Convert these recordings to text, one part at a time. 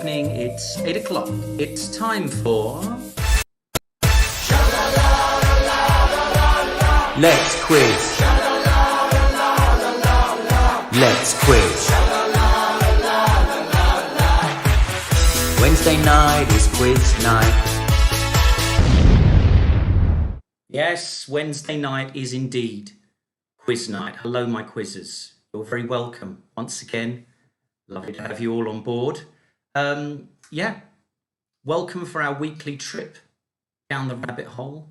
evening. It's 8 o'clock. It's time for... Let's quiz. Let's quiz. Wednesday night is quiz night. Yes, Wednesday night is indeed quiz night. Hello, my quizzers. You're very welcome once again. Lovely to have you all on board. Welcome for our weekly trip down the rabbit hole.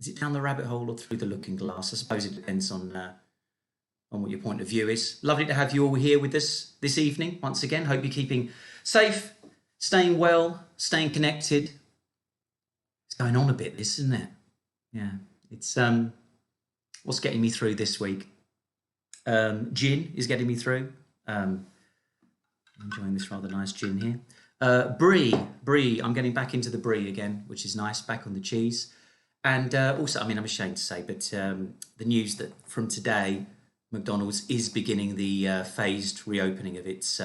Is it down the rabbit hole or through the looking glass? I suppose it depends on what your point of view is. Lovely to have you all here with us this evening once again. Hope you're keeping safe, staying well, staying connected. It's going on a bit, this, isn't it? Yeah, it's what's getting me through this week. Gin is getting me through. Enjoying this rather nice gin here. Brie, I'm getting back into the brie again, which is nice, back on the cheese. And also, I mean, I'm ashamed to say, but the news that from today, McDonald's is beginning the phased reopening of its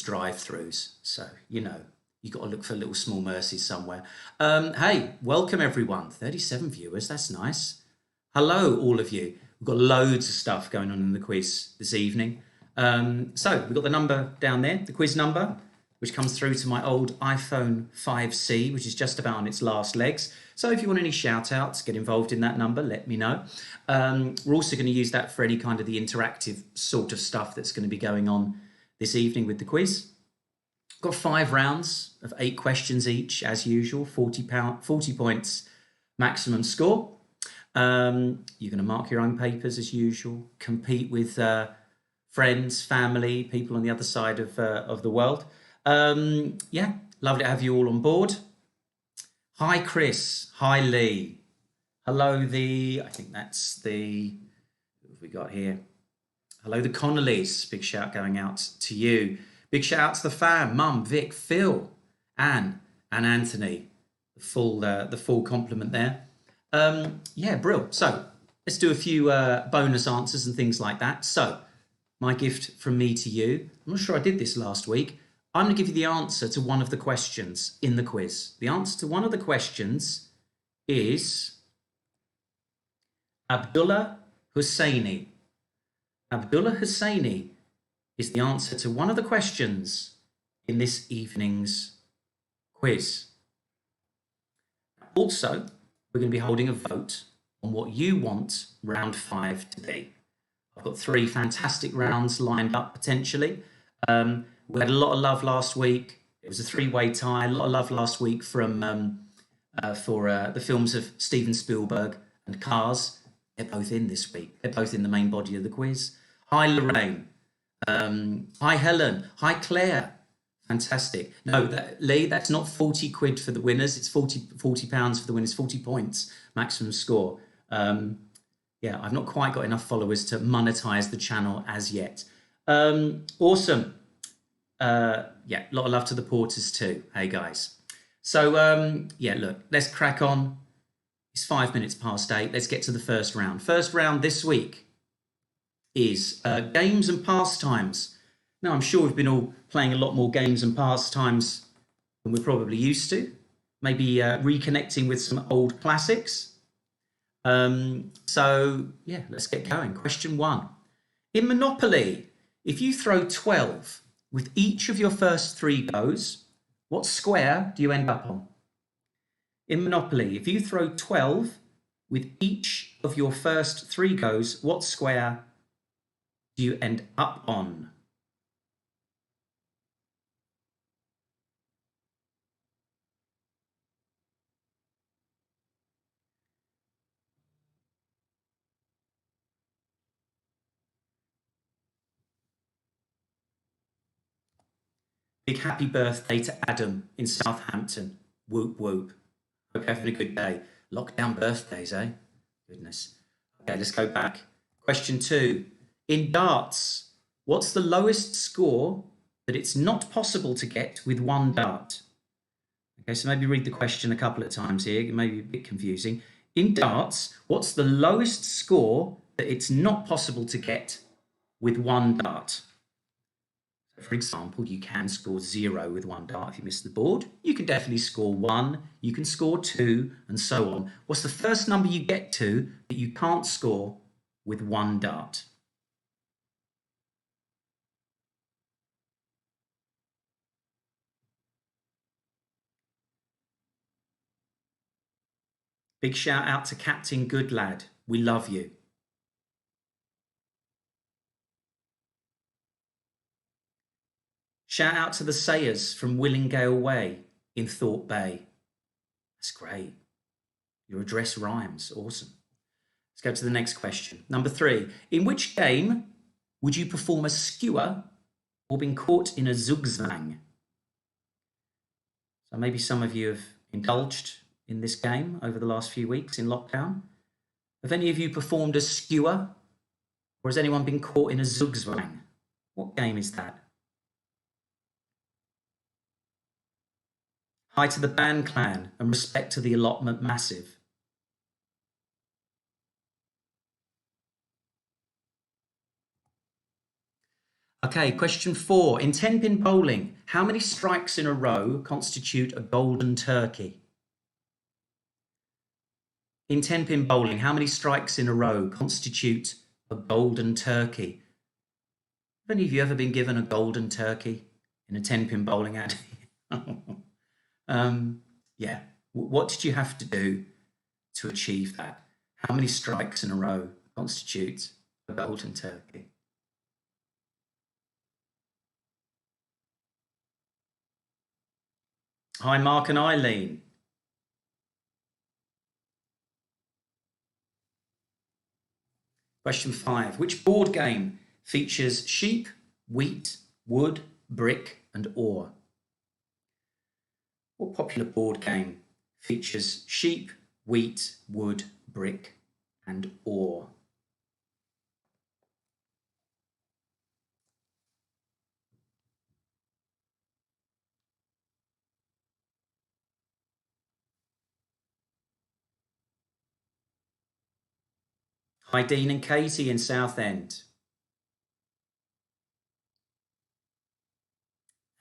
drive-throughs. So, you know, you've got to look for little small mercies somewhere. Hey, welcome everyone. 37 viewers, that's nice. Hello, all of you. We've got loads of stuff going on in the quiz this evening. So we've got the number down there, the quiz number, which comes through to my old iPhone 5C, which is just about on its last legs. So if you want any shout outs, get involved in that number, let me know. We're also going to use that for any kind of the interactive sort of stuff that's going to be going on this evening with the quiz. Got 5 rounds of 8 questions each, as usual, 40 points maximum score. You're going to mark your own papers as usual, compete with friends, family, people on the other side of the world. Lovely to have you all on board. Hi, Chris. Hi, Lee. Hello, I think that's the, what have we got here? Hello, the Connollys. Big shout going out to you. Big shout out to the fam, Mum, Vic, Phil, Anne, and Anthony. The full complement there. Brill. So let's do a few bonus answers and things like that. So my gift from me to you. I'm not sure I did this last week. I'm going to give you the answer to one of the questions in the quiz. The answer to one of the questions is Abdulah Husseni. Abdulah Husseni is the answer to one of the questions in this evening's quiz. Also, we're going to be holding a vote on what you want round 5 to be. I've got 3 fantastic rounds lined up potentially. We had a lot of love last week. It was a 3-way tie. A lot of love last week from for the films of Steven Spielberg and Cars. They're both in this week. They're both in the main body of the quiz. Hi, Lorraine. Hi, Helen. Hi, Claire. Fantastic. No, Lee, that's not 40 quid for the winners. It's 40 pounds for the winners, 40 points maximum score. I've not quite got enough followers to monetize the channel as yet. Awesome. A lot of love to the porters too. Hey, guys. So, look, let's crack on. It's 5 minutes past 8. Let's get to the first round. First round this week is games and pastimes. Now, I'm sure we've been all playing a lot more games and pastimes than we're probably used to. Maybe reconnecting with some old classics. Let's get going. Question 1. In Monopoly, if you throw 12 with each of your first 3 goes, what square do you end up on? In Monopoly, if you throw 12 with each of your first 3 goes, what square do you end up on? Big happy birthday to Adam in Southampton. Whoop, whoop. Hope you're having a good day. Lockdown birthdays, eh? Goodness. Okay, let's go back. Question 2. In darts, what's the lowest score that it's not possible to get with 1 dart? Okay, so maybe read the question a couple of times here. It may be a bit confusing. In darts, what's the lowest score that it's not possible to get with 1 dart? For example, you can score 0 with 1 dart if you miss the board. You can definitely score 1, you can score 2, and so on. What's the first number you get to that you can't score with 1 dart? Big shout out to Captain Goodlad. We love you. Shout out to the Sayers from Willingale Way in Thorpe Bay. That's great. Your address rhymes. Awesome. Let's go to the next question. Number 3. In which game would you perform a skewer or been caught in a zugzwang? So maybe some of you have indulged in this game over the last few weeks in lockdown. Have any of you performed a skewer, or has anyone been caught in a zugzwang? What game is that? Hi to the band clan and respect to the allotment massive. Okay, question 4. In 10-pin bowling, how many strikes in a row constitute a golden turkey? In 10-pin bowling, how many strikes in a row constitute a golden turkey? Have any of you ever been given a golden turkey in a 10-pin bowling ad? Yeah. What did you have to do to achieve that? How many strikes in a row constitute a golden turkey? Hi, Mark and Eileen. Question 5. Which board game features sheep, wheat, wood, brick, and ore? What popular board game features sheep, wheat, wood, brick, and ore? Hi, Dean and Katie in Southend.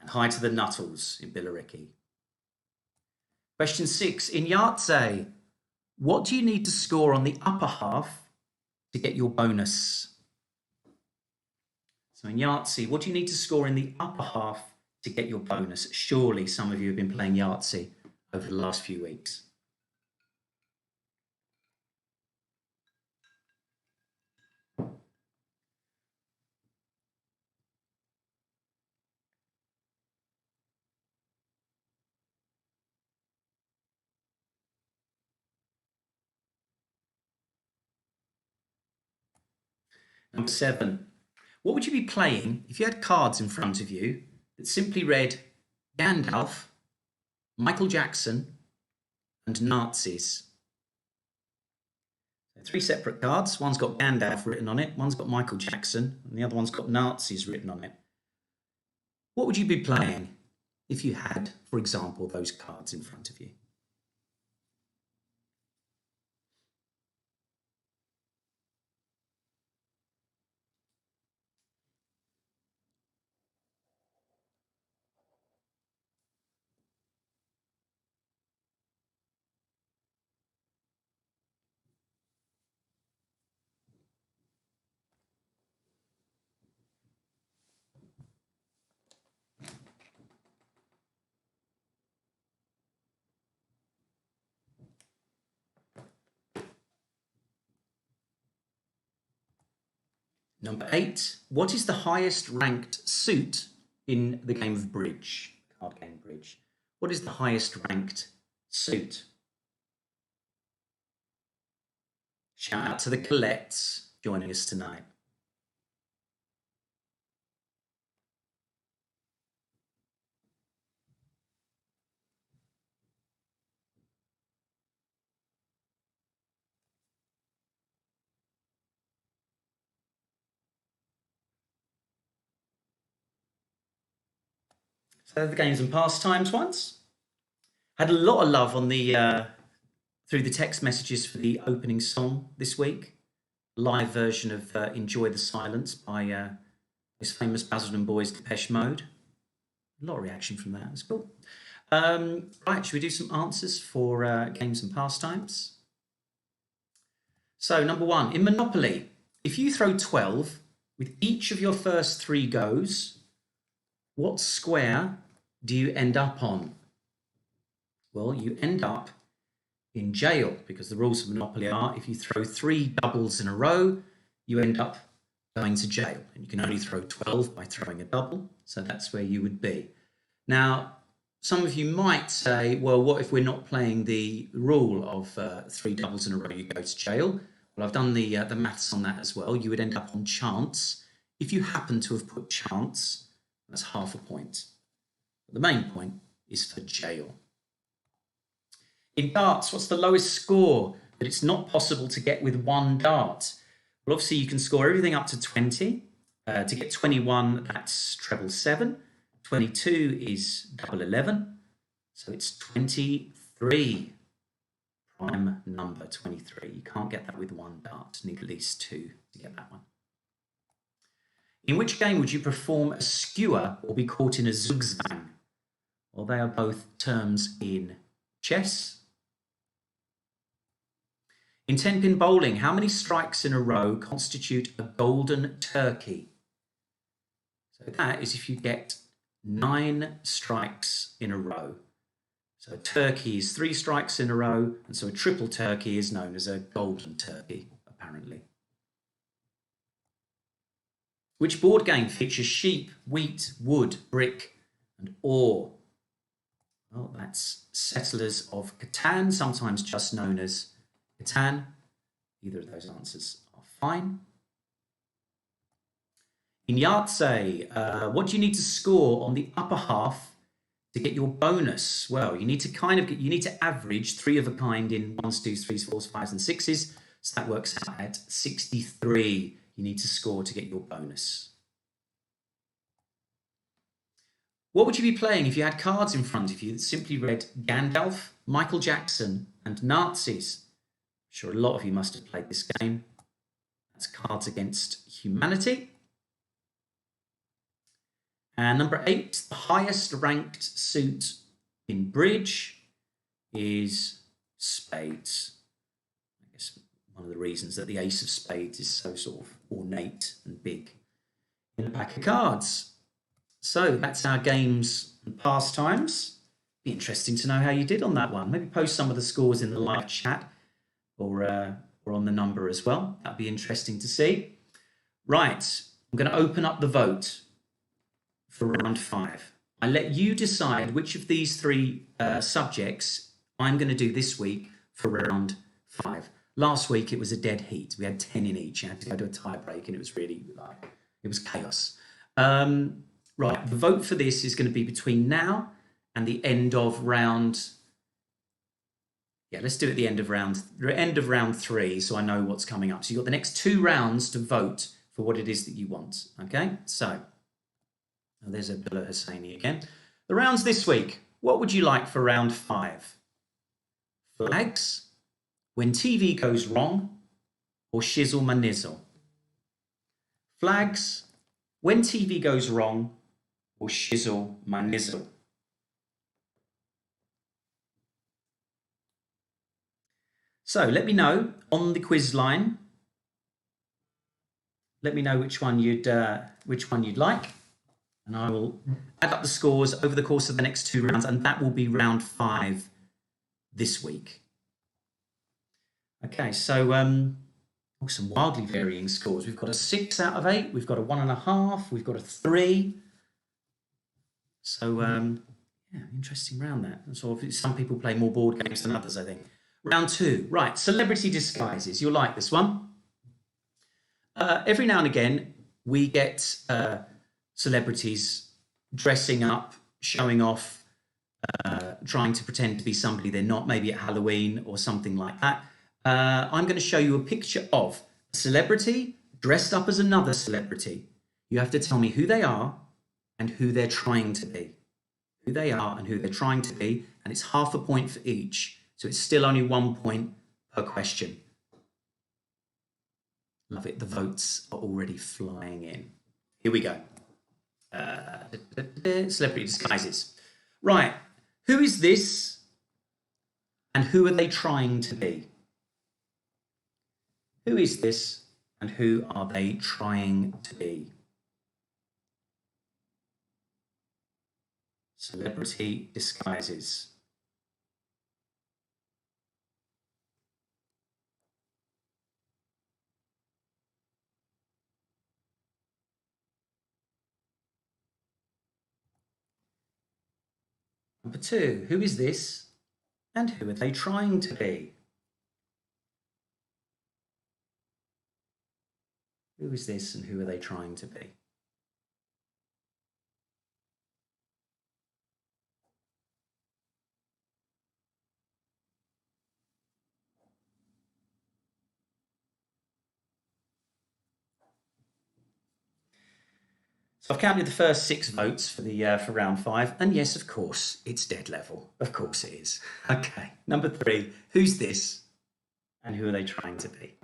And hi to the Nuttles in Billericay. Question 6. In Yahtzee, what do you need to score on the upper half to get your bonus? So in Yahtzee, what do you need to score in the upper half to get your bonus? Surely some of you have been playing Yahtzee over the last few weeks. Number 7. What would you be playing if you had cards in front of you that simply read Gandalf, Michael Jackson, and Nazis? 3 separate cards. One's got Gandalf written on it, one's got Michael Jackson, and the other one's got Nazis written on it. What would you be playing if you had, for example, those cards in front of you? Number 8. What is the highest ranked suit in the game of bridge? Card game bridge. What is the highest ranked suit? Shout out to the Colettes joining us tonight. So the games and pastimes ones. Had a lot of love on the through the text messages for the opening song this week. Live version of Enjoy the Silence by This famous Basildon Boys Depeche Mode. A lot of reaction from that. That's cool. Right, should we do some answers for games and pastimes? So, number one, in Monopoly, if you throw 12 with each of your first 3 goes, what square do you end up on? Well, you end up in jail, because the rules of Monopoly are if you throw 3 doubles in a row, you end up going to jail. And you can only throw 12 by throwing a double, so that's where you would be. Now, some of you might say, well, what if we're not playing the rule of 3 doubles in a row, you go to jail? Well, I've done the maths on that as well. You would end up on chance. If you happen to have put chance, that's half a point. But the main point is for jail. In darts, what's the lowest score that it's not possible to get with 1 dart? Well, obviously, you can score everything up to 20. To get 21, that's treble 7. 22 is double 11. So it's 23. Prime number 23. You can't get that with 1 dart. You need at least 2 to get that one. In which game would you perform a skewer or be caught in a zugzwang? Well, they are both terms in chess. In 10-pin bowling, how many strikes in a row constitute a golden turkey? So that is if you get 9 strikes in a row. So a turkey is 3 strikes in a row, and so a triple turkey is known as a golden turkey, apparently. Which board game features sheep, wheat, wood, brick, and ore? Well, that's Settlers of Catan, sometimes just known as Catan. Either of those answers are fine. In Yahtzee, what do you need to score on the upper half to get your bonus? Well, you need to average 3 of a kind in 1s, 2s, 3s, 4s, 5s, and 6s. So that works out at 63. You need to score to get your bonus. What would you be playing if you had cards in front of you that simply read Gandalf, Michael Jackson, and Nazis? I'm sure a lot of you must have played this game. That's Cards Against Humanity. And number 8, the highest ranked suit in bridge is spades. I guess one of the reasons that the ace of spades is so sort of ornate and big in a pack of cards. So that's our games and pastimes. Be interesting to know how you did on that one. Maybe post some of the scores in the live chat or on the number as well. That'd be interesting to see. Right, I'm going to open up the vote for round 5. I let you decide which of these 3 subjects I'm going to do this week for round 5. Last week it was a dead heat. We had 10 in each. You had to go to a tie break, and it was really it was chaos. Right, the vote for this is going to be between now and the end of round. Yeah, let's do it at the end of round 3, so I know what's coming up. So you've got the next 2 rounds to vote for what it is that you want. Okay, so. Oh, there's Abdulah Husseni again. The rounds this week. What would you like for round 5? Flags, when TV goes wrong, or shizzle my nizzle? Flags, when TV goes wrong, or shizzle my nizzle? So let me know on the quiz line. Let me know which one you'd like. And I will add up the scores over the course of the next 2 rounds, and that will be round 5 this week. Okay, so some wildly varying scores. We've got a 6 out of 8, we've got a 1.5, we've got a 3. So, yeah, interesting round that. So some people play more board games than others, I think. Round 2, right, celebrity disguises. You'll like this one. Every now and again, we get celebrities dressing up, showing off, trying to pretend to be somebody they're not, maybe at Halloween or something like that. I'm going to show you a picture of a celebrity dressed up as another celebrity. You have to tell me who they are and who they're trying to be. Who they are and who they're trying to be, and it's half a point for each. So it's still only 1 point per question. Love it. The votes are already flying in. Here we go. Celebrity disguises. Right. Who is this and who are they trying to be? Who is this and who are they trying to be? Celebrity disguises. Number 2, who is this and who are they trying to be? Who is this and who are they trying to be? So I've counted the first 6 votes for round 5, and yes, of course, it's dead level. Of course it is. Okay, number 3, who's this and who are they trying to be?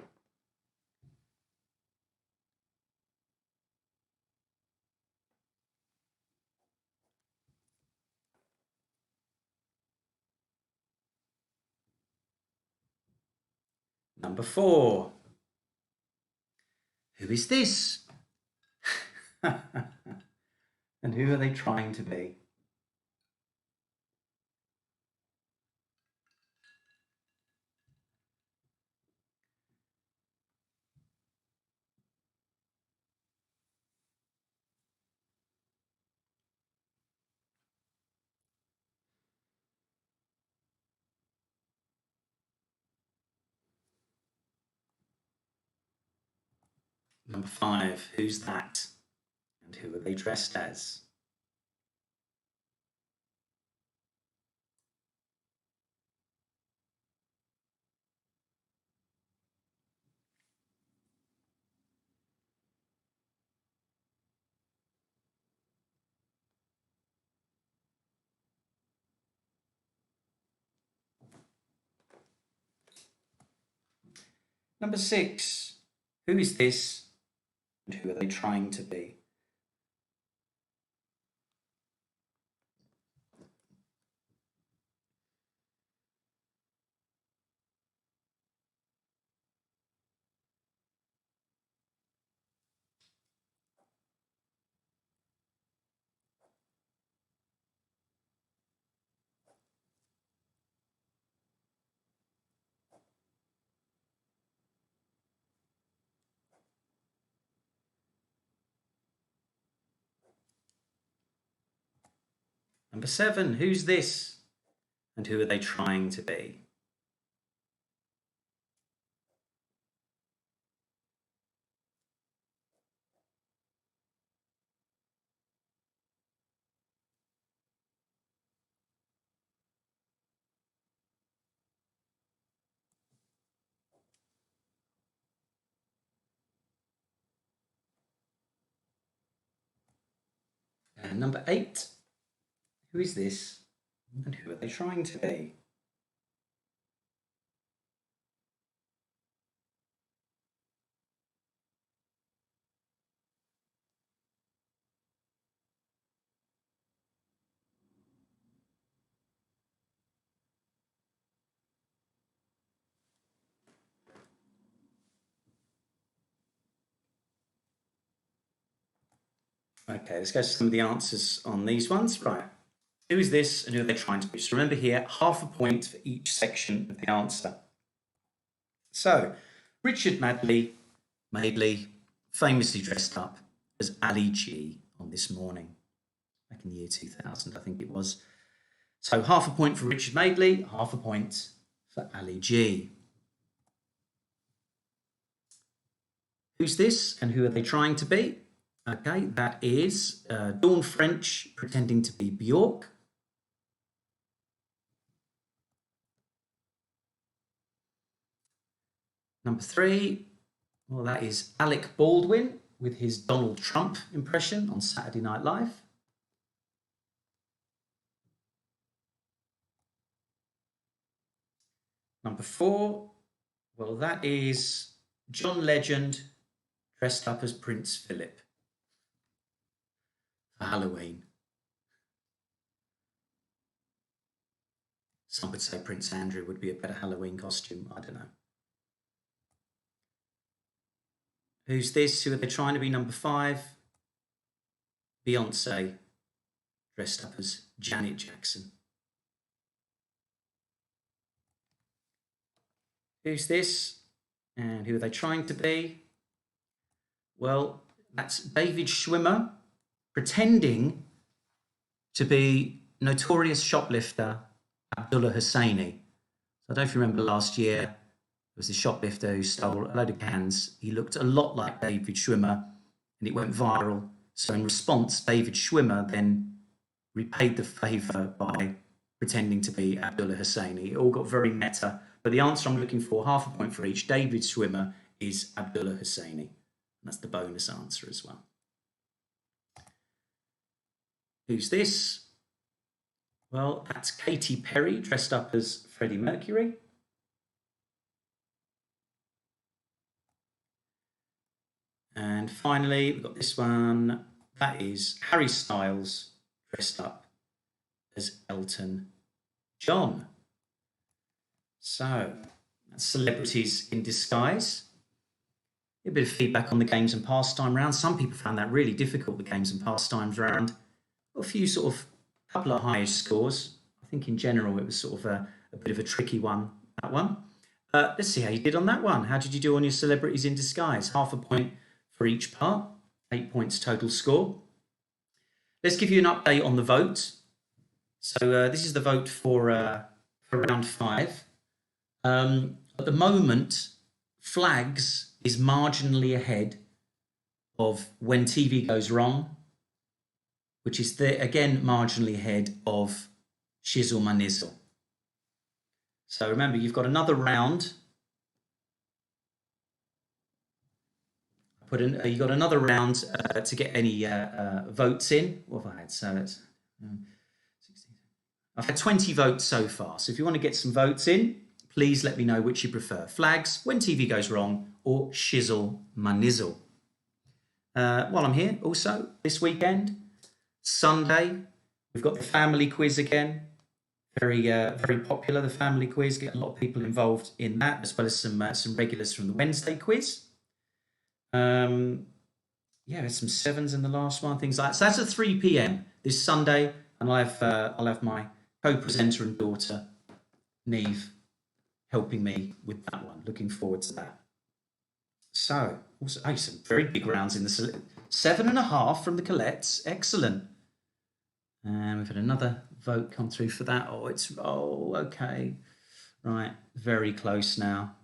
Number 4, who is this? And who are they trying to be? Number 5, who's that? And who are they dressed as? Number 6, who is this and who are they trying to be? Number 7, who's this and who are they trying to be? And number 8, who is this and who are they trying to be? Okay, let's go to some of the answers on these ones. Right. Who is this and who are they trying to be? So remember here, half a point for each section of the answer. So, Richard Madeley, famously dressed up as Ali G on This Morning, back in the year 2000, I think it was. So half a point for Richard Madeley, half a point for Ali G. Who's this and who are they trying to be? Okay, that is Dawn French pretending to be Bjork. Number 3, well, that is Alec Baldwin with his Donald Trump impression on Saturday Night Live. Number 4, well, that is John Legend dressed up as Prince Philip. for Halloween? Some would say Prince Andrew would be a better Halloween costume. I don't know. Who's this? Who are they trying to be? Number 5. Beyonce, dressed up as Janet Jackson. Who's this? And who are they trying to be? Well, that's David Schwimmer pretending to be notorious shoplifter Abdulah Husseni. So I don't know if you remember last year, there was this shoplifter who stole a load of cans. He looked a lot like David Schwimmer and it went viral. So in response, David Schwimmer then repaid the favour by pretending to be Abdulah Husseni. It all got very meta. But the answer I'm looking for, half a point for each, David Schwimmer is Abdulah Husseni. That's the bonus answer as well. Who's this? Well, that's Katy Perry dressed up as Freddie Mercury. And finally, we've got this one. That is Harry Styles dressed up as Elton John. So, that's celebrities in disguise. A bit of feedback on the games and pastime round. Some people found that really difficult, the games and pastimes round. A few sort of, couple of highest scores. I think in general it was sort of a bit of a tricky one, that one. Let's see how you did on that one. How did you do on your celebrities in disguise? Half a point for each part, 8 points total score. Let's give you an update on the vote. So this is the vote for round 5. At the moment, Flags is marginally ahead of When TV Goes Wrong, which is again marginally ahead of Shizzle My Nizzle. So remember, you've got another round. You got another round to get any votes in. What have I had? So it's 16. I've had 20 votes so far. So if you want to get some votes in, please let me know which you prefer. Flags, When TV Goes Wrong, or Shizzle My Nizzle. While I'm here, also, this weekend, Sunday, we've got the family quiz again. Very popular, the family quiz. Get a lot of people involved in that, as well as some regulars from the Wednesday quiz. There's some 7s in the last one, things like that. So that's at 3 p.m. this Sunday, and I'll have my co-presenter and daughter, Neill, helping me with that one. Looking forward to that. So, also, some very big rounds in the 7.5 from the Colettes. Excellent. And we've had another vote come through for that. Okay. Right, very close now.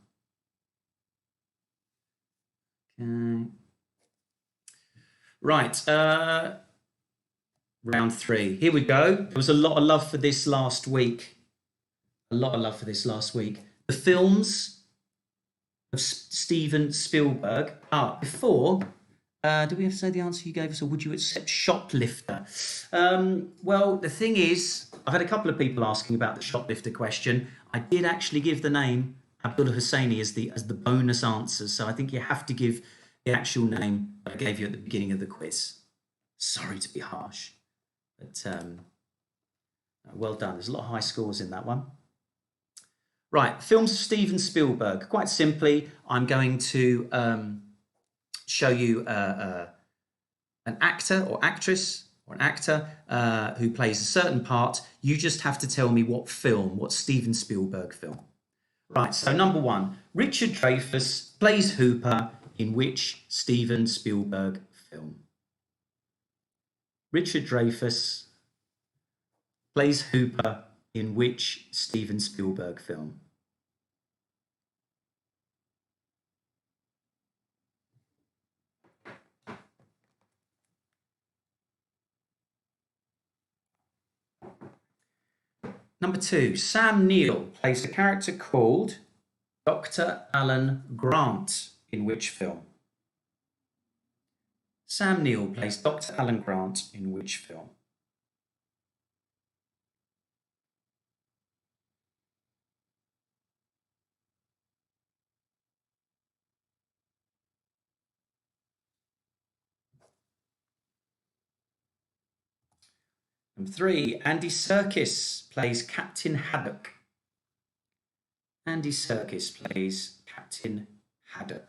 Okay. Right, round 3. Here we go. There was a lot of love for this last week. The films of Steven Spielberg. Before, do we have to say the answer you gave us, or would you accept shoplifter? Well, the thing is, I've had a couple of people asking about the shoplifter question. I did actually give the name Abdulah Husseni as the bonus answer, so I think you have to give the actual name that I gave you at the beginning of the quiz. Sorry to be harsh, but well done. There's a lot of high scores in that one. Right, films of Steven Spielberg. Quite simply, I'm going to show you an actor or actress or an actor who plays a certain part. You just have to tell me what Steven Spielberg film. Right, so number 1, Richard Dreyfuss plays Hooper in which Steven Spielberg film? Richard Dreyfuss plays Hooper in which Steven Spielberg film? Number 2, Sam Neill plays a character called Dr. Alan Grant in which film? Sam Neill plays Dr. Alan Grant in which film? Number 3, Andy Serkis plays Captain Haddock. Andy Serkis plays Captain Haddock.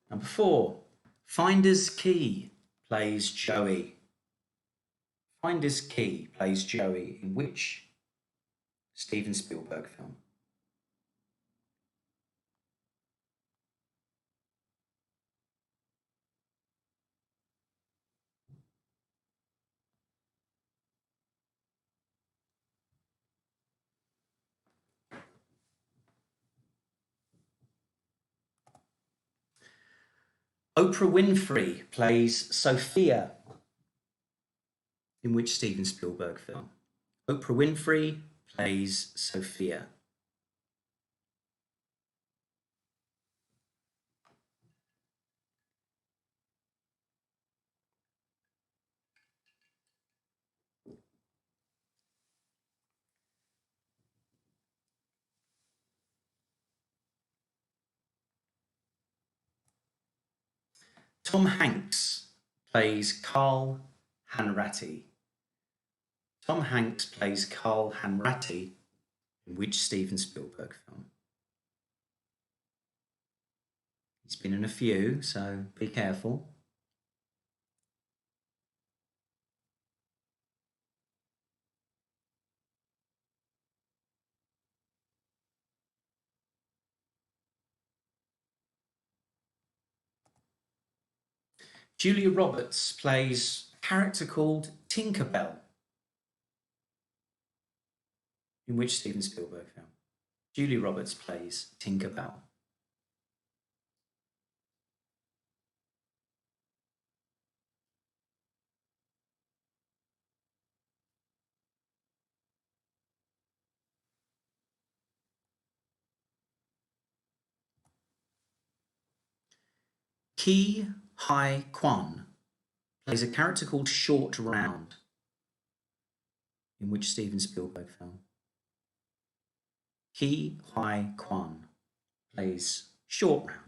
Number 4, Finder's Key plays Joey. Finder's Key plays Joey in which Steven Spielberg film? Oprah Winfrey plays Sofia in which Steven Spielberg film? Oprah Winfrey plays Sofia. Tom Hanks plays Carl Hanratty. Tom Hanks plays Carl Hanratty in which Steven Spielberg film? He's been in a few, so be careful. Julia Roberts plays a character called Tinkerbell in which Steven Spielberg film? Julia Roberts plays Tinkerbell. Huy Quan plays a character called Short Round in which Steven Spielberg film? Huy Quan plays Short Round.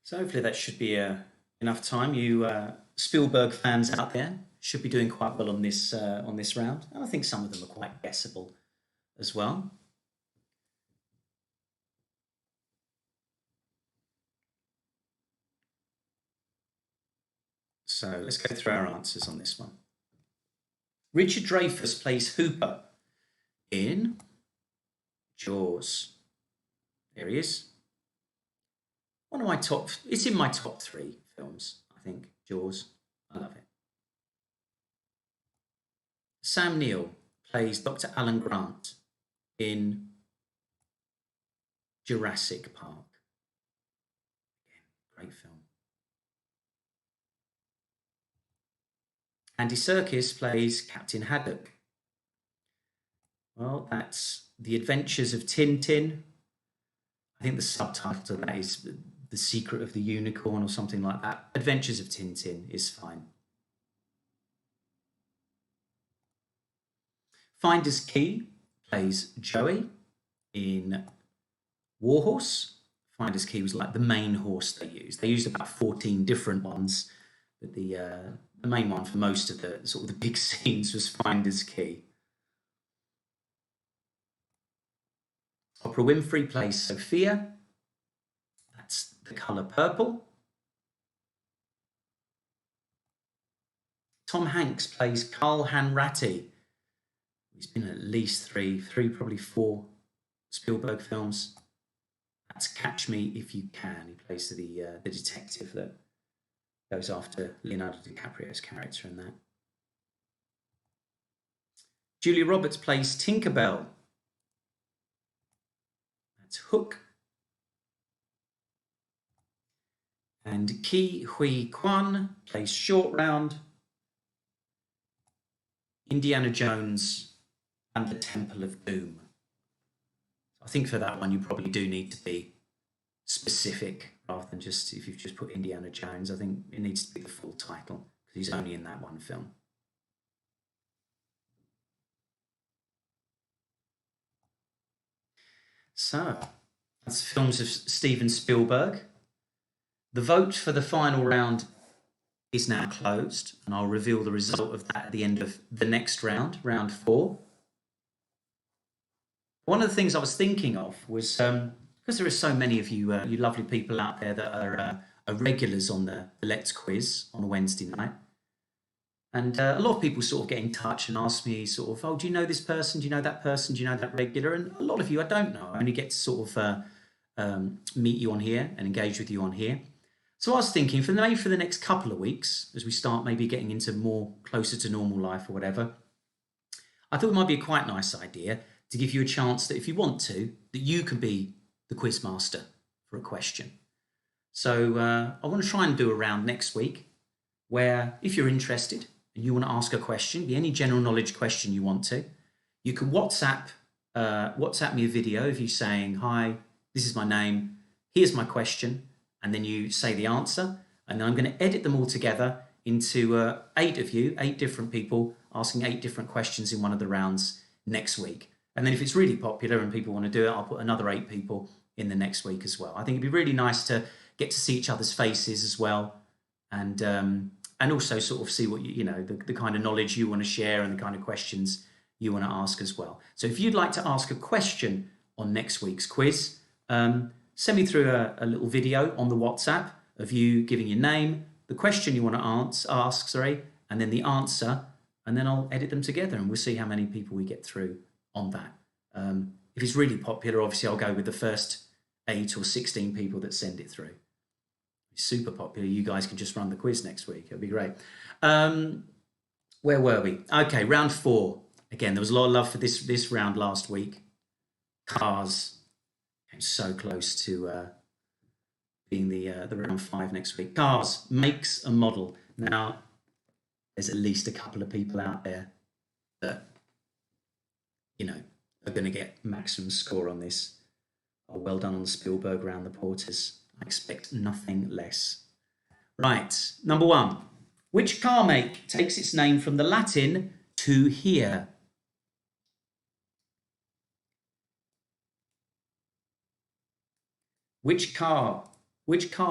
So hopefully that should be enough time. You Spielberg fans out there should be doing quite well on this round, and I think some of them are quite guessable as well. So let's go through our answers on this one. Richard Dreyfuss plays Hooper in Jaws. There he is. One of my it's in my top 3 films, I think, Jaws. I love it. Sam Neill plays Dr. Alan Grant in Jurassic Park. Again, great film. Andy Serkis plays Captain Haddock. Well, that's The Adventures of Tintin. I think the subtitle to that is The Secret of the Unicorn or something like that. Adventures of Tintin is fine. Finder's Key plays Joey in Warhorse. Finder's Key was like the main horse they used. They used about 14 different ones, but the main one for most of the sort of the big scenes was Finder's Key. Oprah Winfrey plays Sofia. That's The Colour Purple. Tom Hanks plays Carl Hanratty. He's been in at least three, probably 4 Spielberg films. That's Catch Me If You Can. He plays the detective that goes after Leonardo DiCaprio's character in that. Julia Roberts plays Tinkerbell. That's Hook. And Huy Quan plays short round, Indiana Jones and the Temple of Doom. I think for that one you probably do need to be specific rather than just, if you've just put Indiana Jones, I think it needs to be the full title because he's only in that one film. So that's films of Steven Spielberg. The vote for the final round is now closed, and I'll reveal the result of that at the end of the next round, round 4. One of the things I was thinking of was, because there are so many of you, you lovely people out there that are regulars on the Let's Quiz on a Wednesday night, and a lot of people sort of get in touch and ask me sort of, oh, do you know this person? Do you know that person? Do you know that regular? And a lot of you I don't know. I only get to sort of meet you on here and engage with you on here. So I was thinking for the next couple of weeks, as we start maybe getting into more closer to normal life or whatever, I thought it might be a quite nice idea to give you a chance that if you want to, that you can be the quiz master for a question. So I want to try and do a round next week where if you're interested and you want to ask a question, be any general knowledge question you want to, you can WhatsApp me a video of you saying, hi, this is my name, here's my question, and then you say the answer, and then I'm going to edit them all together into 8 different people asking 8 different questions in one of the rounds next week. And then if it's really popular and people want to do it, I'll put another 8 people in the next week as well. I think it'd be really nice to get to see each other's faces as well, and also sort of see what the kind of knowledge you want to share and the kind of questions you want to ask as well. So if you'd like to ask a question on next week's quiz, send me through a little video on the WhatsApp of you giving your name, the question you want to ask, and then the answer, and then I'll edit them together and we'll see how many people we get through on that. If it's really popular, obviously I'll go with the first 8 or 16 people that send it through. It's super popular. You guys can just run the quiz next week. It'll be great. Where were we? Okay, round 4. Again, there was a lot of love for this round last week. Cars. Came so close to being the round 5 next week. Cars, makes and model. Now, there's at least a couple of people out there that, are going to get maximum score on this. Oh, well done on the Spielberg round, the Porters. I expect nothing less. Right, number 1. Which car make takes its name from the Latin to hear? Which car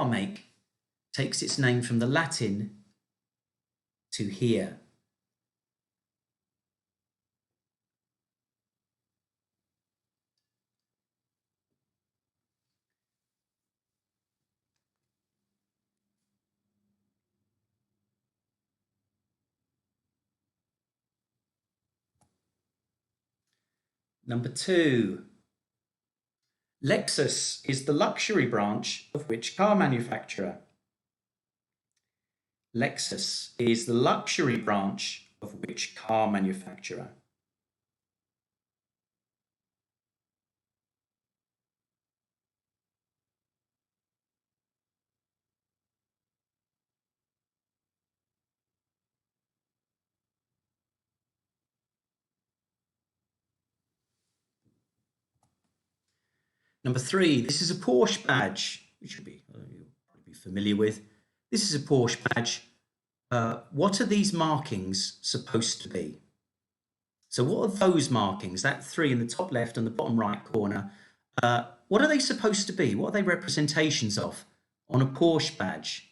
make takes its name from the Latin to hear? Number 2. Lexus is the luxury branch of which car manufacturer? Lexus is the luxury branch of which car manufacturer? Number 3, this is a Porsche badge, which you'll probably be familiar with. This is a Porsche badge. What are these markings supposed to be? So what are those markings, that 3 in the top left and the bottom right corner, what are they supposed to be? What are they representations of on a Porsche badge?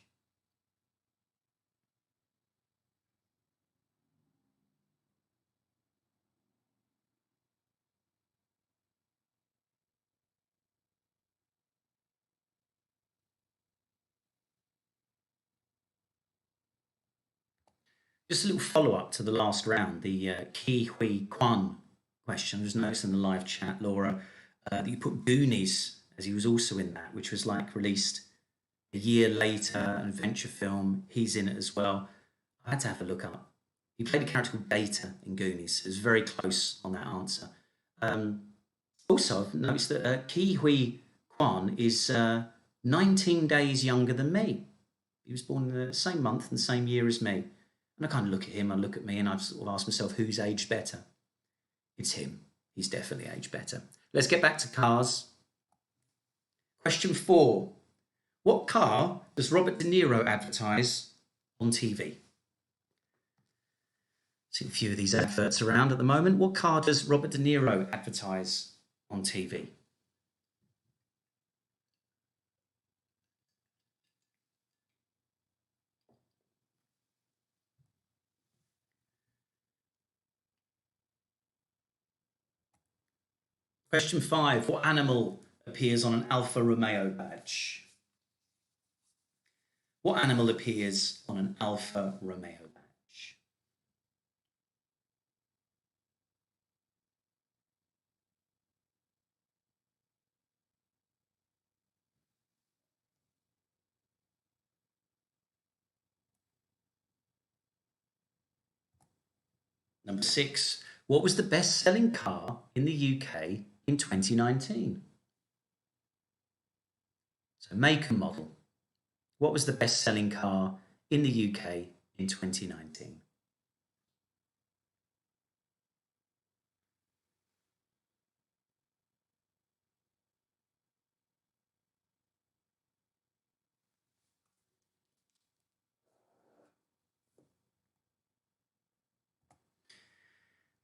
Just a little follow-up to the last round, the Huy Quan question. I was noticing in the live chat, Laura, that you put Goonies, as he was also in that, which was like released a year later, an adventure film. He's in it as well. I had to have a look up. He played a character called Data in Goonies. It was very close on that answer. Also, I've noticed that Huy Quan is 19 days younger than me. He was born in the same month and the same year as me. And I kind of look at him, I look at me, and I sort of ask myself, who's aged better? It's him. He's definitely aged better. Let's get back to cars. Question 4. What car does Robert De Niro advertise on TV? See a few of these adverts around at the moment. What car does Robert De Niro advertise on TV? Question 5. What animal appears on an Alfa Romeo badge? What animal appears on an Alfa Romeo badge? Number 6. What was the best-selling car in the UK in 2019? So make and model. What was the best-selling car in the UK in 2019?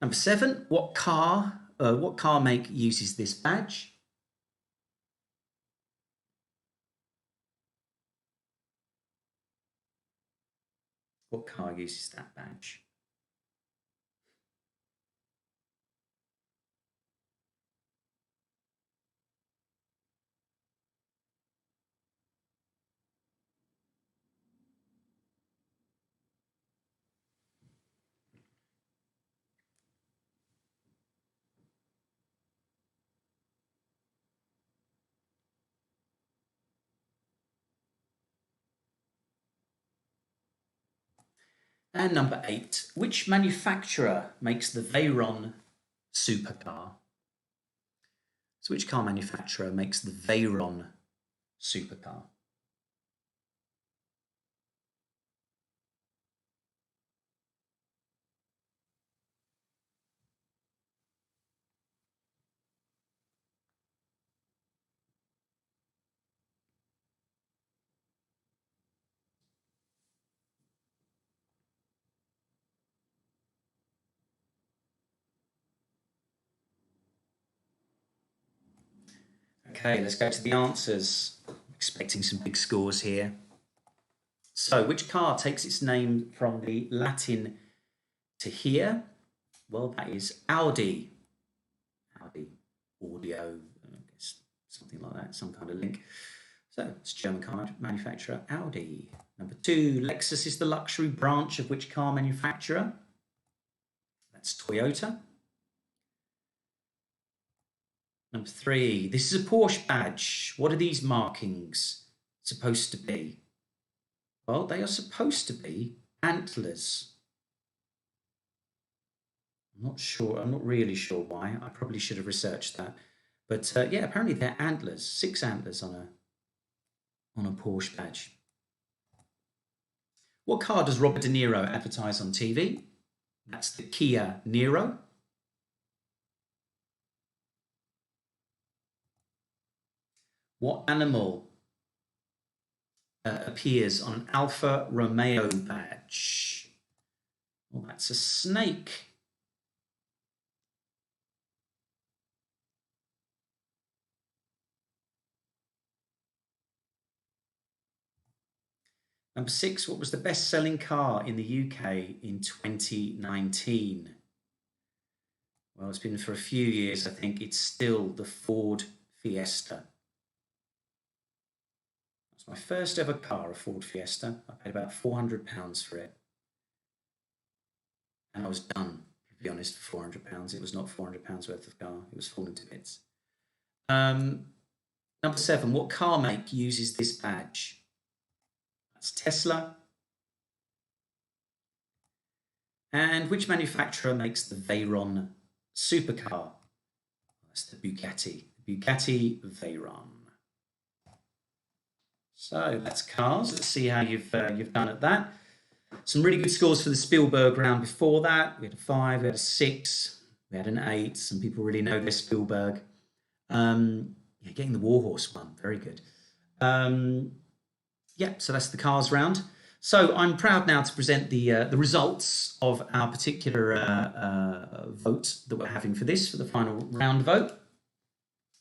Number 7, what car make uses this badge? What car uses that badge? And number 8, which manufacturer makes the Veyron supercar? So which car manufacturer makes the Veyron supercar? Okay, let's go to the answers. Expecting some big scores here. So, which car takes its name from the Latin to hear? Well, that is Audi. Audi, audio, I guess something like that, some kind of link. So, it's German car manufacturer Audi. Number 2, Lexus is the luxury branch of which car manufacturer? That's Toyota. Number 3, this is a Porsche badge. What are these markings supposed to be? Well, they are supposed to be antlers. I'm not really sure why. I probably should have researched that. But yeah, apparently they're antlers, 6 antlers on a Porsche badge. What car does Robert De Niro advertise on TV? That's the Kia Niro. What animal appears on an Alfa Romeo badge? Well, that's a snake. Number 6, what was the best-selling car in the UK in 2019? Well, it's been for a few years, I think. It's still the Ford Fiesta. That's my first ever car, a Ford Fiesta. I paid about £400 for it. And I was done, to be honest, for £400. It was not £400 worth of car. It was falling to bits. Number 7, what car make uses this badge? That's Tesla. And which manufacturer makes the Veyron supercar? That's the Bugatti. Bugatti Veyron. So that's cars. Let's see how you've done at that. Some really good scores for the Spielberg round before that. We had a 5, we had a 6, we had an 8. Some people really know their Spielberg. Yeah, getting the Warhorse one, very good. Yeah, so that's the cars round. So I'm proud now to present the results of our particular vote that we're having for this, for the final round vote.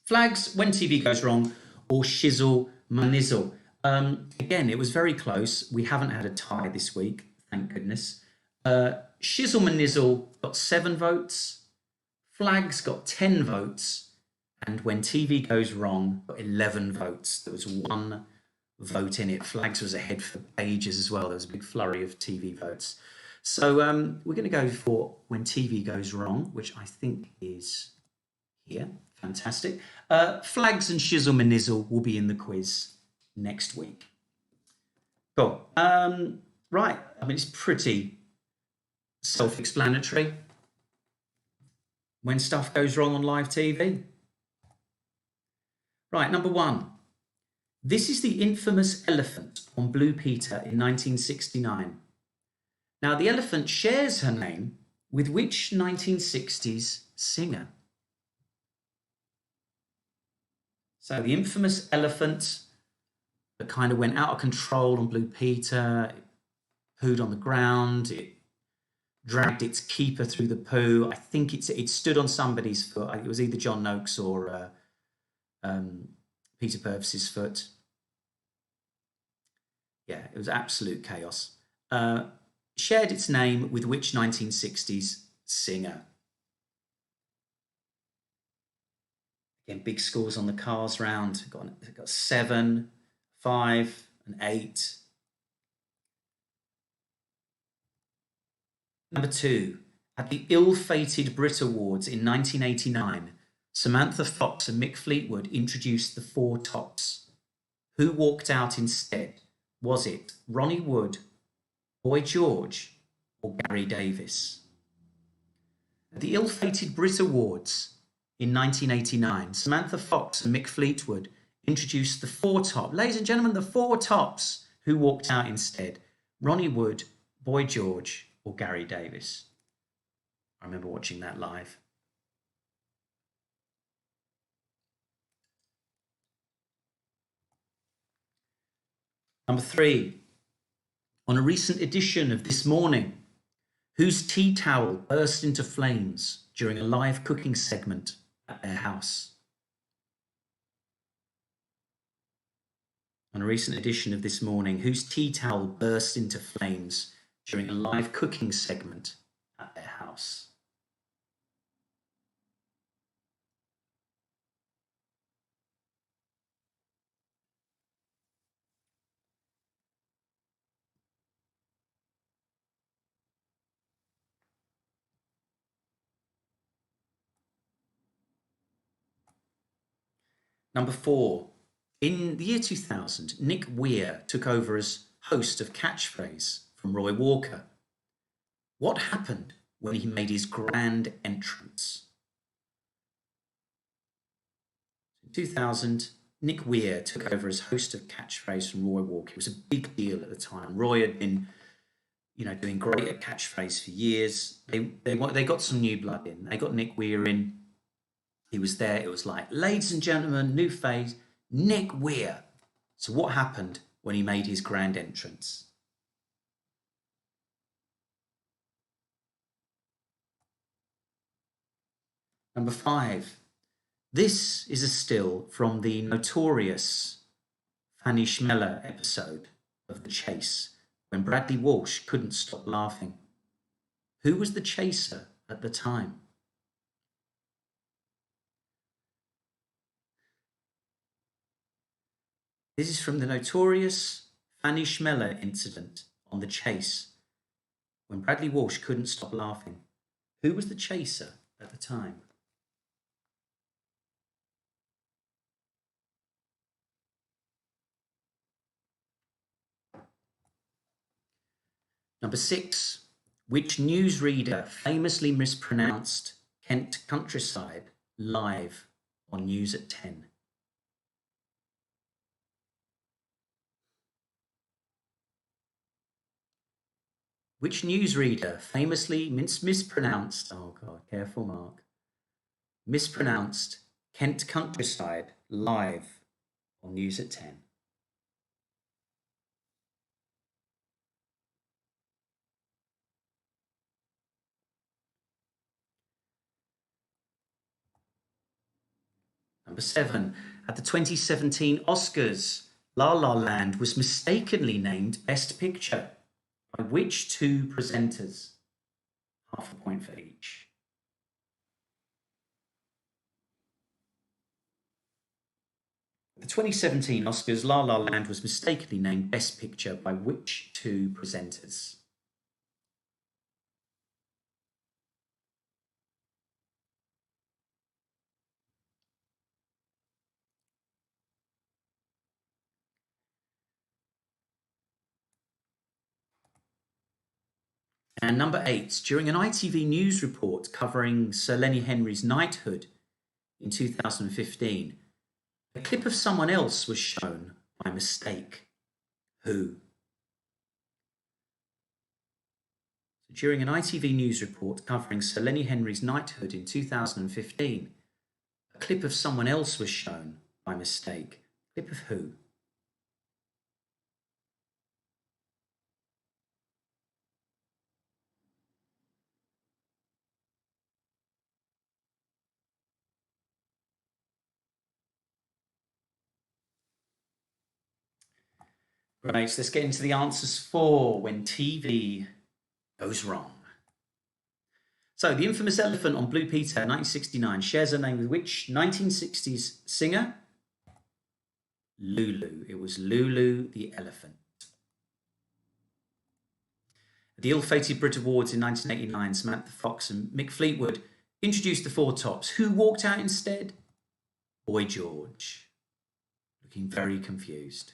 Flags, when TV goes wrong, or shizzle manizzle. Again, it was very close. We haven't had a tie this week, thank goodness. Shizzle manizzle got 7 votes. Flags got 10 votes. And when TV goes wrong, got 11 votes. There was 1 vote in it. Flags was ahead for ages as well. There was a big flurry of TV votes. So we're going to go for when TV goes wrong, which I think is here. Fantastic. Flags and shizzle manizzle will be in the quiz next week. Cool. Right. I mean, it's pretty self-explanatory. When stuff goes wrong on live TV. Right, number 1. This is the infamous elephant on Blue Peter in 1969. Now, the elephant shares her name with which 1960s singer? So the infamous elephant that kind of went out of control on Blue Peter, it pooed on the ground, it dragged its keeper through the poo. I think it stood on somebody's foot. It was either John Noakes or Peter Purvis's foot. Yeah, it was absolute chaos. Shared its name with which 1960s singer? Again, big scores on the cars round. Got 7, 5, and 8. Number 2, at the ill-fated Brit Awards in 1989, Samantha Fox and Mick Fleetwood introduced the 4 tops. Who walked out instead? Was it Ronnie Wood, Boy George, or Gary Davis? At the ill-fated Brit Awards in 1989, Samantha Fox and Mick Fleetwood introduced the 4 tops. Ladies and gentlemen, the 4 tops. Who walked out instead? Ronnie Wood, Boy George, or Gary Davis? I remember watching that live. Number 3, on a recent edition of This Morning, whose tea towel burst into flames during a live cooking segment at their house? On a recent edition of This Morning, whose tea towel burst into flames during a live cooking segment at their house? Number 4, in the year 2000, Nick Weir took over as host of Catchphrase from Roy Walker. What happened when he made his grand entrance? In 2000, Nick Weir took over as host of Catchphrase from Roy Walker. It was a big deal at the time. Roy had been, doing great at Catchphrase for years. They got some new blood in. They got Nick Weir in. He was there. It was like, ladies and gentlemen, new phase, Nick Weir. So what happened when he made his grand entrance? Number 5. This is a still from the notorious Fanny Schmeller episode of The Chase, when Bradley Walsh couldn't stop laughing. Who was the chaser at the time? This is from the notorious Fanny Schmeller incident on The Chase, when Bradley Walsh couldn't stop laughing. Who was the chaser at the time? Number 6. Which newsreader famously mispronounced Kent countryside live on News at 10? Which newsreader famously mispronounced, oh God, careful Mark, mispronounced Kent countryside live on News at 10? Number 7, at the 2017 Oscars, La La Land was mistakenly named Best Picture. By which two presenters? Half a point for each. The 2017 Oscars, La La Land was mistakenly named Best Picture by which two presenters? And number 8, during an ITV News report covering Sir Lenny Henry's knighthood in 2015, a clip of someone else was shown by mistake. Who? During an ITV News report covering Sir Lenny Henry's knighthood in 2015, a clip of someone else was shown by mistake. Clip of who? Right, so let's get into the answers for when TV goes wrong. So, the infamous elephant on Blue Peter 1969 shares a name with which 1960s singer? Lulu. It was Lulu the elephant. At the ill-fated Brit Awards in 1989, Samantha Fox and Mick Fleetwood introduced the Four Tops. Who walked out instead? Boy George, looking very confused.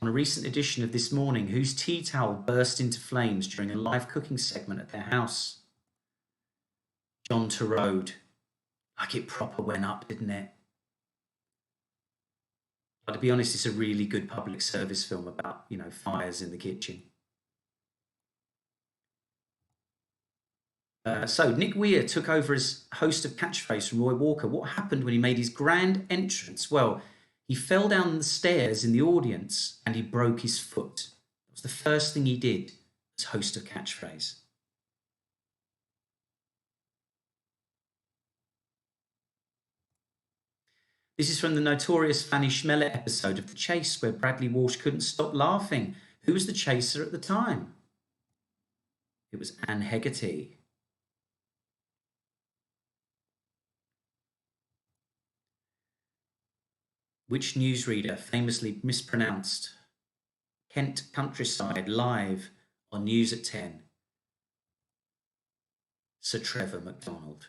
On a recent edition of This Morning, whose tea towel burst into flames during a live cooking segment at their house? John Turode. Like it proper went up, didn't it? But to be honest, it's a really good public service film about, fires in the kitchen. So Nick Weir took over as host of Catchphrase from Roy Walker. What happened when he made his grand entrance? Well, he fell down the stairs in the audience and he broke his foot. That was the first thing he did as host of Catchphrase. This is from the notorious Fanny Schmeller episode of The Chase, where Bradley Walsh couldn't stop laughing. Who was the chaser at the time? It was Anne Hegarty. Which newsreader famously mispronounced Kent countryside live on News at 10? Sir Trevor MacDonald.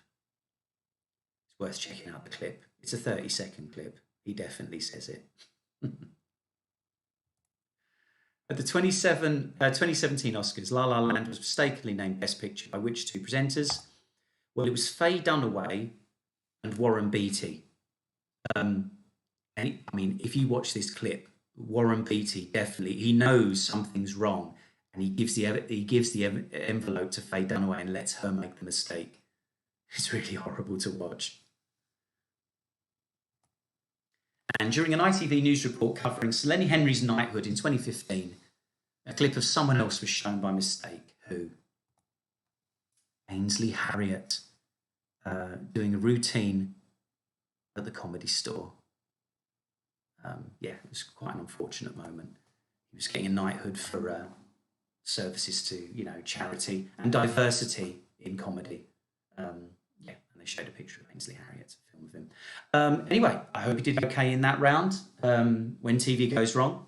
It's worth checking out the clip. It's a 30-second clip. He definitely says it. At the 2017 Oscars, La La Land was mistakenly named Best Picture by which two presenters? Well, it was Faye Dunaway and Warren Beatty. If you watch this clip, Warren Beatty he knows something's wrong, and he gives the envelope to Faye Dunaway and lets her make the mistake. It's really horrible to watch. And during an ITV News report covering Sir Lenny Henry's knighthood in 2015, a clip of someone else was shown by mistake. Who? Ainsley Harriott, doing a routine at the Comedy Store. It was quite an unfortunate moment. He was getting a knighthood for services to, charity and diversity in comedy. And they showed a picture of Ainsley Harriott, a film of him. Anyway, I hope you did okay in that round. When TV goes wrong,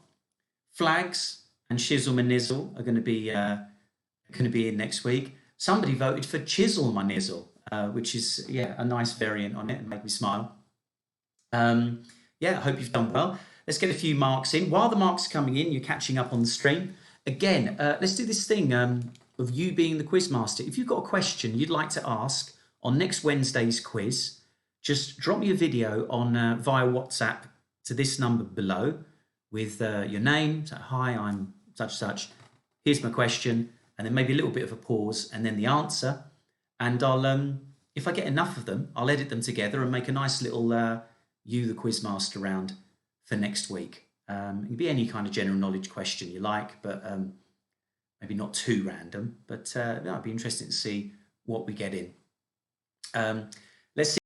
Flags and Chisel My Nizzle are going to be in next week. Somebody voted for Chisel My Nizzle, which is a nice variant on it and made me smile. I hope you've done well. Let's get a few marks in. While the marks are coming in, you're catching up on the stream. Again, let's do this thing of you being the quizmaster. If you've got a question you'd like to ask on next Wednesday's quiz, just drop me a video on via WhatsApp to this number below, with your name. So, hi, I'm such such. Here's my question, and then maybe a little bit of a pause, and then the answer. And I'll, if I get enough of them, I'll edit them together and make a nice little you the quizmaster round for next week. It can be any kind of general knowledge question you like, but maybe not too random. But it'd be interesting to see what we get in. Let's see.